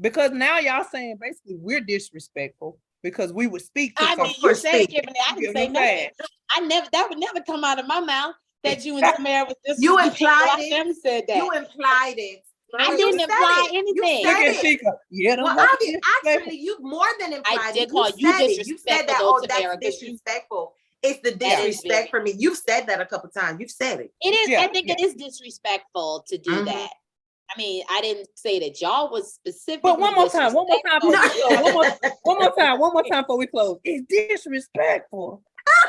Because now y'all saying basically we're disrespectful because we would speak to I some. mean, you said it, speaking. Kimberly. I You didn't get say what I'm saying? nothing. That would never come out of my mouth that you and Tamara was disrespectful. You implied I it. never said that. You implied it. I You didn't said imply it. anything. You Look said at it. Sheikah. Yeah, Well, that's Ivy, actually, you more than implied I it. did call you said it. You said disrespectful, that. though, Oh, that's Tamara, 'cause you- disrespectful. It's the That is disrespect very- for me. You've said that a couple times. You've said it. It is. Yeah, I think it is disrespectful to do Mhm. that. I mean, I didn't say that y'all was specifically. But one more time before we close. One more time before we close. It's disrespectful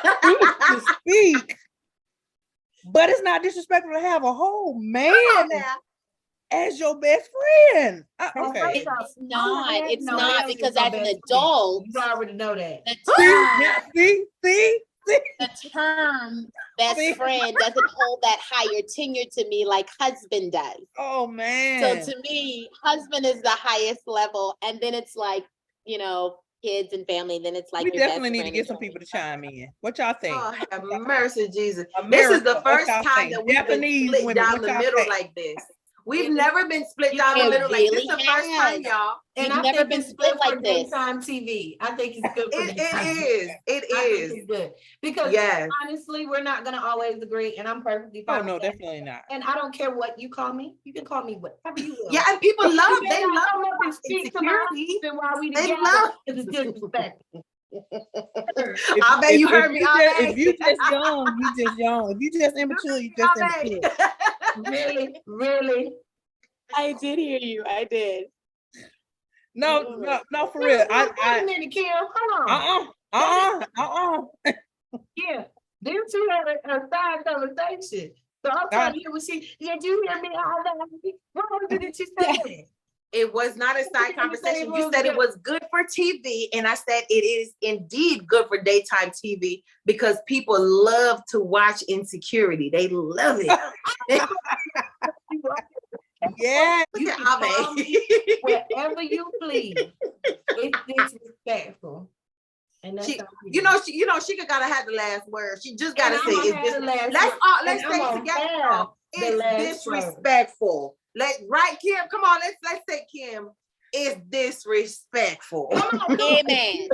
to speak, but it's not disrespectful to have a whole man as your best friend. Okay. It's not. It's No, not that is because your as an best friend. adult, You already know that. the term best See? friend doesn't hold that higher tenure to me like husband does. Oh man. So to me, husband is the highest level, and then it's like, you know, kids and family. And then it's like we your definitely best need to friend get and some people to chime in. What y'all think? Oh, have mercy, Jesus. America, This is the what first y'all time think? that we've been Japanese split women, down what the y'all middle think? like this. We've It- never been split down the It middle like this really the first time, has. y'all. And You've I never think been it's split good for like this. daytime TV. I think it's good for daytime It TV. is. It I think is. it's good because Yes. honestly, we're not gonna always agree, and I'm perfectly Oh fine. no, with that. definitely not. And I don't care what you call me. You can call me whatever you will. Yeah, and people love. You They better not love come up and speak to my insecurity. husband while we They together. love- It's disrespectful. I bet you heard me all day. If you just young, you just young. If you just immature, you just All immature. day. Really? I did hear you. I did. No, for real. Wait a minute, Kim. Hold on. Yeah. Them two had a side conversation. So I'm trying to hear what she. Did you hear me all that? What was it that you said? It was not a side conversation. You said it was good for TV, and I said it is indeed good for daytime TV because people love to watch insecurity. They love it. Yeah. You Look can at call Ave. me whatever you please. It's disrespectful. And that's She, how we Sheikah gotta have the last word. She just gotta And say I'ma it's have the last let's word, let's and say I'ma together. have y'all. the It's last word. disrespectful. Right, Kim? Come on, let's say Kim. It's disrespectful. Amen.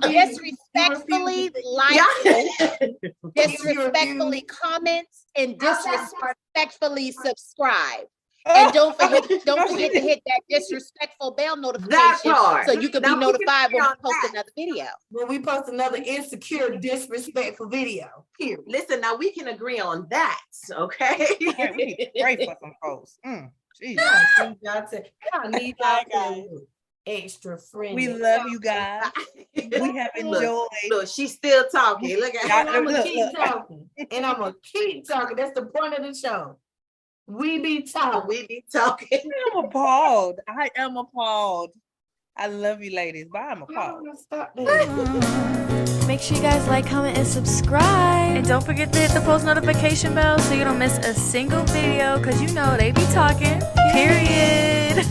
Disrespectfully like, Yeah. disrespectfully comments, and disrespectfully subscribe. And don't forget to hit that disrespectful bell notification part. so you can Now be we can notified agree when we on post that. another video. When we post another insecure, disrespectful video. Period. Listen, now we can agree on that, okay? Man, we need to pray for some folks. Jesus. Y'all need y'all to extra friendly. We love you guys. We have enjoyed. Look, she's still talking. Look at And her. I'm gonna Look, keep look. talking. And I'm gonna keep talking. That's the point of the show. We be talking. We be talking. I'm appalled. I am appalled. I love you, ladies, but I'm I'm appalled. gonna stop there. Make sure you guys like, comment, and subscribe. And don't forget to hit the post notification bell so you don't miss a single video, because you know they be talking. Period.